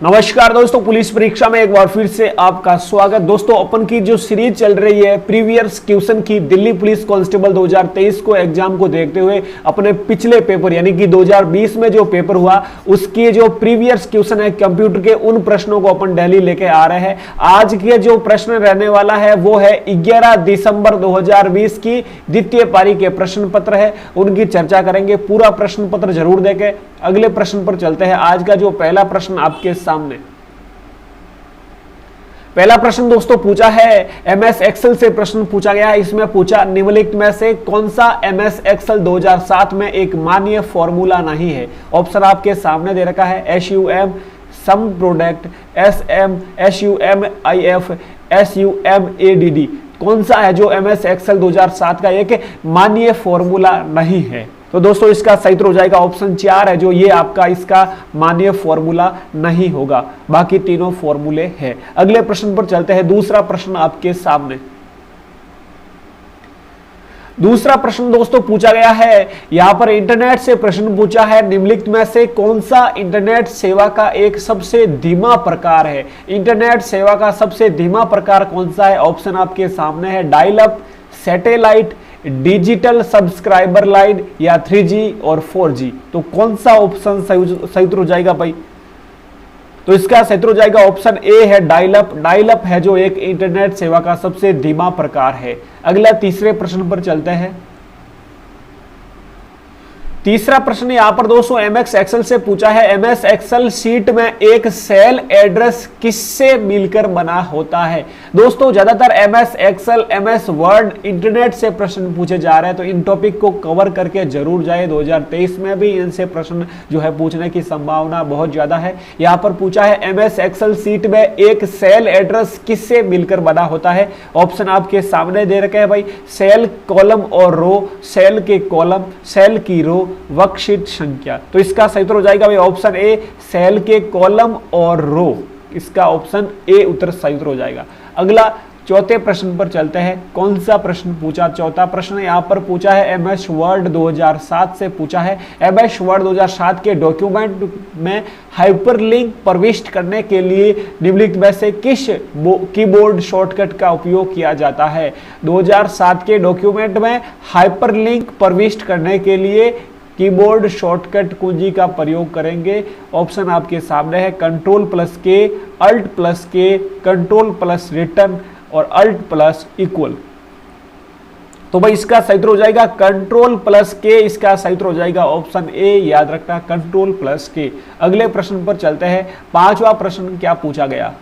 नमस्कार दोस्तों, पुलिस परीक्षा में एक बार फिर से आपका स्वागत। दोस्तों, अपन की जो सीरीज चल रही है प्रीवियस क्वेश्चन की, दिल्ली पुलिस कांस्टेबल 2023 को एग्जाम को देखते हुए अपने पिछले पेपर यानी कि 2020 में जो पेपर हुआ उसके जो प्रीवियस क्वेश्चन है कंप्यूटर के, उन प्रश्नों को अपन डेली लेके आ रहे हैं। आज के जो प्रश्न रहने वाला है वो है 11 दिसंबर 2020 की द्वितीय पारी के प्रश्न पत्र है, उनकी चर्चा करेंगे। पूरा प्रश्न पत्र जरूर देखें। अगले प्रश्न पर चलते हैं। आज का जो पहला प्रश्न आपके सामने, पहला प्रश्न दोस्तों पूछा है एमएस एक्सेल से प्रश्न पूछा गया है। इसमें पूछा निम्नलिखित में से कौन सा एमएस एक्सेल 2007 में एक मान्य फॉर्मूला नहीं है। ऑप्शन आपके सामने दे रखा है SUM some product, SM, SUMIF, SUMADD। कौन सा है जो एमएस एक्सेल 2007 का एक मान्य फॉर्मूला नहीं है? तो दोस्तों इसका सही उत्तर हो जाएगा ऑप्शन 4 है, जो ये आपका इसका मान्य फॉर्मूला नहीं होगा। बाकी तीनों फॉर्मूले हैं। अगले प्रश्न पर चलते हैं। दूसरा प्रश्न आपके सामने, दूसरा प्रश्न दोस्तों पूछा गया है, यहां पर इंटरनेट से प्रश्न पूछा है। निम्नलिखित में से कौन सा इंटरनेट सेवा का एक सबसे धीमा प्रकार है? इंटरनेट सेवा का सबसे धीमा प्रकार कौन सा है? ऑप्शन आपके सामने है dial up, satellite, digital subscriber line या 3G और 4G। तो कौन सा ऑप्शन सही उत्तर हो जाएगा भाई? तो इसका सही उत्तर हो जाएगा ऑप्शन ए है डायल अप। डायल अप है जो एक इंटरनेट सेवा का सबसे धीमा प्रकार है। अगला तीसरे प्रश्न पर चलते हैं। तीसरा प्रश्न यहां पर दोस्तों एमएस एक्सेल से पूछा है। एमएस एक्सेल शीट में एक सेल एड्रेस किससे मिलकर बना होता है? दोस्तों ज्यादातर MS Excel, MS Word, internet से प्रश्न पूछे जा रहे हैं, तो इन टॉपिक को कवर करके जरूर जाए। 2023 में भी इनसे प्रश्न जो है पूछने की संभावना बहुत ज्यादा है। यहां पर पूछा है एमएस एक्सेल शीट में एक सेल एड्रेस किससे मिलकर बना होता है? ऑप्शन आपके सामने दे रखे हैं भाई, सेल, कॉलम और रो, सेल के कॉलम, सेल की रो, वर्कशीट संख्या। तो इसका सही उत्तर हो जाएगा भाई ऑप्शन ए, सेल के कॉलम और रो। इसका ऑप्शन ए उत्तर सही उत्तर हो जाएगा। अगला चौथे प्रश्न पर चलते हैं। कौन सा प्रश्न पूछा? चौथा प्रश्न यहां पर पूछा है एमएस वर्ड 2007 से पूछा है। एमएस वर्ड 2007 के डॉक्यूमेंट में हाइपरलिंक प्रविष्ट करने के लिए निम्नलिखित में से किस कीबोर्ड शॉर्टकट का उपयोग किया जाता है? 2007 के डॉक्यूमेंट में हाइपरलिंक प्रविष्ट करने के लिए कीबोर्ड शॉर्टकट कुंजी का प्रयोग करेंगे। ऑप्शन आपके सामने है Ctrl+K, Alt+K, Ctrl+Return और Alt+Equal। तो भाई इसका सही उत्तर हो जाएगा Ctrl+K। इसका सही उत्तर हो जाएगा ऑप्शन ए, याद रखना Ctrl+K। अगले प्रश्न पर चलते हैं। पांचवा प्रश्न क्या पूछा गया?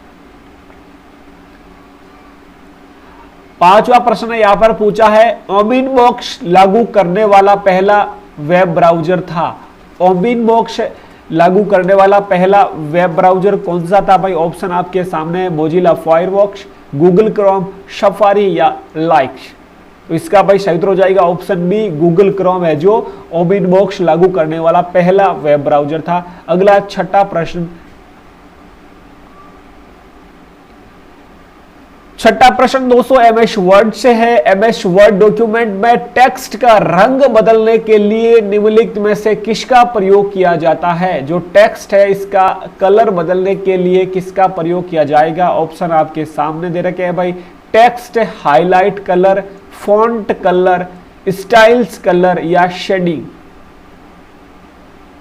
पांचवा प्रश्न यहां पर पूछा है ओमिनबॉक्स लागू करने वाला पहला वेब ब्राउज़र था। ओमिनबॉक्स लागू करने वाला पहला वेब ब्राउज़र कौन सा था भाई? ऑप्शन आपके सामने है Mozilla Firefox, Google Chrome, safari या लाइक्स। तो इसका भाई सही उत्तर हो जाएगा ऑप्शन बी, गूगल क्रोम है जो ओमिनबॉक्स लागू करने वाला पहला वेब ब्राउज़र था। अगला छठा प्रश्न, छठा प्रश्न दोस्तों एमएस वर्ड से है। एमएस वर्ड डॉक्यूमेंट में टेक्स्ट का रंग बदलने के लिए निम्नलिखित में से किसका प्रयोग किया जाता है? जो टेक्स्ट है इसका कलर बदलने के लिए किसका प्रयोग किया जाएगा? ऑप्शन आपके सामने दे रखे हैं भाई, text highlight colour, font colour, styles colour या शेडिंग।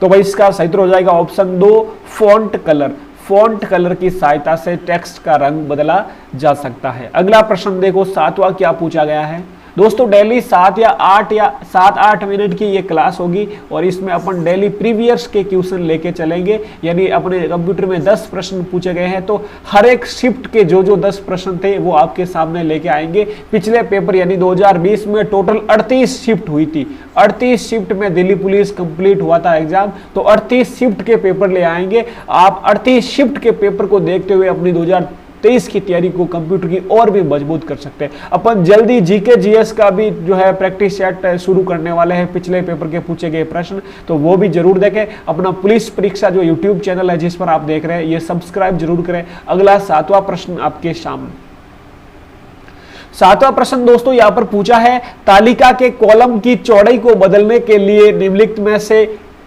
तो भाई इसका सही उत्तर हो जाएगा option 2, font colour. Font colour की सहायता से टेक्स्ट का रंग बदला जा सकता है। अगला प्रश्न देखो, सातवां क्या पूछा गया है? दोस्तों डेली 7-8 मिनट की ये क्लास होगी और इसमें अपन डेली प्रीवियस के क्वेश्चन लेके चलेंगे। यानी अपने कंप्यूटर में 10 प्रश्न पूछे गए हैं, तो हर एक शिफ्ट के जो 10 प्रश्न थे वो आपके सामने लेके आएंगे। पिछले पेपर यानी 2020 में टोटल 38 शिफ्ट हुई थी। 38 शिफ्ट में दिल्ली पुलिस कंप्लीट हुआ था एग्जाम, तो 38 शिफ्ट के पेपर ले आएंगे। आप 38 शिफ्ट के पेपर को देखते हुए अपनी 2023 की तैयारी को कंप्यूटर की और भी मजबूत कर सकते हैं। अपन जल्दी जीके जीएस का भी जो है प्रैक्टिस सेट शुरू करने वाले हैं, पिछले पेपर के पूछे गए प्रश्न, तो वो भी जरूर देखें। अपना पुलिस परीक्षा जो यूट्यूब चैनल है जिस पर आप देख रहे हैं, ये सब्सक्राइब जरूर करें। अगला सातवां प्रश्न आपके सामने, सातवां प्रश्न दोस्तों यहां पर पूछा है तालिका के कॉलम की चौड़ाई को बदलने के लिए निम्नलिखित में से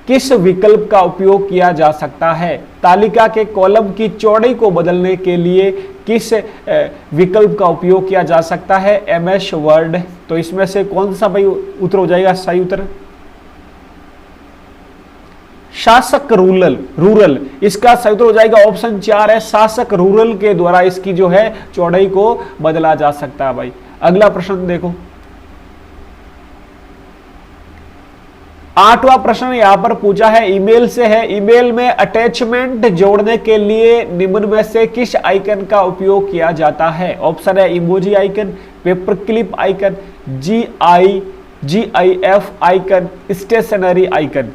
किस विकल्प का उपयोग किया जा सकता है? तालिका के कॉलम की चौड़ाई को बदलने के लिए किस विकल्प का उपयोग किया जा सकता है? MS word. तो इसमें से कौन सा भाई उत्तर हो जाएगा सही उत्तर? शासक रूरल इसका सही उत्तर हो जाएगा ऑप्शन 4 है, शासक रूरल के द्वारा इसकी जो है चौड़ाई को बदला जा सकता है भाई। अगला प्रश्न देखो, 8वां प्रश्न यहां पर पूछा है, ईमेल से है। ईमेल में अटैचमेंट जोड़ने के लिए निम्न में से किस आइकन का उपयोग किया जाता है? ऑप्शन है emoji icon, paper clip icon, GIF icon, stationery icon.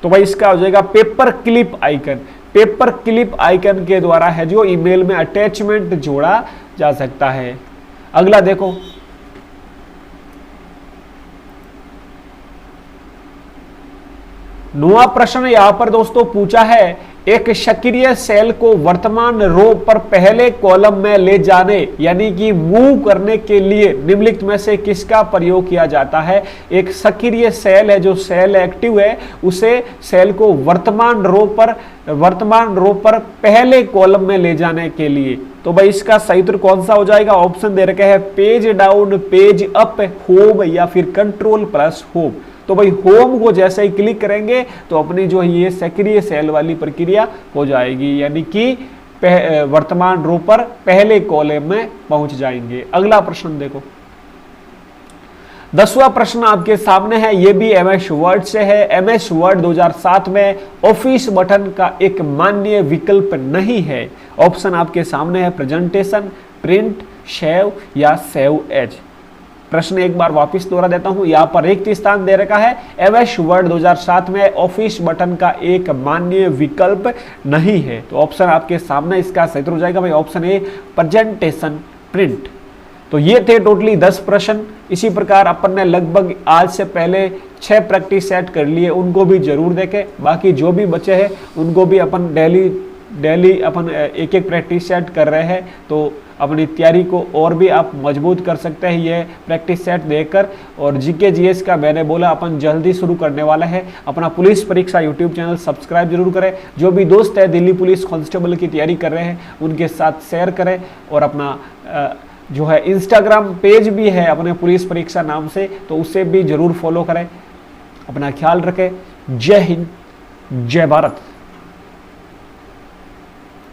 तो भाई इसका हो जाएगा paper clip icon. Paper clip icon के द्वारा है जो ईमेल में अटैचमेंट जोड़ा जा सकता है। अगला देखो, 9वां प्रश्न यहां पर दोस्तों पूछा है, एक सक्रिय सेल को वर्तमान रो पर पहले कॉलम में ले जाने यानी कि मूव करने के लिए निम्नलिखित में से किसका प्रयोग किया जाता है? एक सक्रिय सेल है, जो सेल एक्टिव है, उसे सेल को वर्तमान रो पर पहले कॉलम में ले जाने के लिए। तो भाई इसका सही उत्तर कौन सा हो जाएगा? ऑप्शन दे रखे हैं page down, page up, home या फिर कंट्रोल प्लस होम। तो भाई होम को जैसे ही क्लिक करेंगे तो अपनी जो ये सक्रिय सेल वाली प्रक्रिया हो जाएगी, यानी कि वर्तमान रो पर पहले कॉलम में पहुंच जाएंगे। अगला प्रश्न देखो, 10वां प्रश्न आपके सामने है, ये भी एमएस वर्ड से है। एमएस वर्ड 2007 में ऑफिस बटन का एक मान्य विकल्प नहीं है। ऑप्शन आपके सामने है प्रेजेंटेशन, प्रिंट, सेव या सेव एज। प्रश्न एक बार वापस दोहरा देता हूं, यहां पर रिक्त स्थान दे रखा है, एमएस वर्ड 2007 में ऑफिस बटन का एक मान्य विकल्प नहीं है। तो ऑप्शन आपके सामने, इसका सही उत्तर हो जाएगा भाई ऑप्शन ए प्रेजेंटेशन, प्रिंट। तो ये थे टोटली 10 प्रश्न। इसी प्रकार अपन ने लगभग आज से पहले 6 प्रैक्टिस सेट कर लिए, उनको भी जरूर देखें। बाकी जो भी बचे हैं उनको भी अपन डेली अपन एक प्रैक्टिस सेट कर रहे हैं, तो अपनी तैयारी को और भी आप मजबूत कर सकते हैं ये प्रैक्टिस सेट देखकर। और जीके जीएस का मैंने बोला अपन जल्दी शुरू करने वाला है। अपना पुलिस परीक्षा यूट्यूब चैनल सब्सक्राइब जरूर करें। जो भी दोस्त है दिल्ली पुलिस कांस्टेबल की तैयारी कर रहे हैं उनके साथ शेयर करें, और अपना जो है इंस्टाग्राम पेज भी है अपने पुलिस परीक्षा नाम से, तो उसे भी जरूर फॉलो करें। अपना ख्याल रखें। जय हिंद, जय भारत।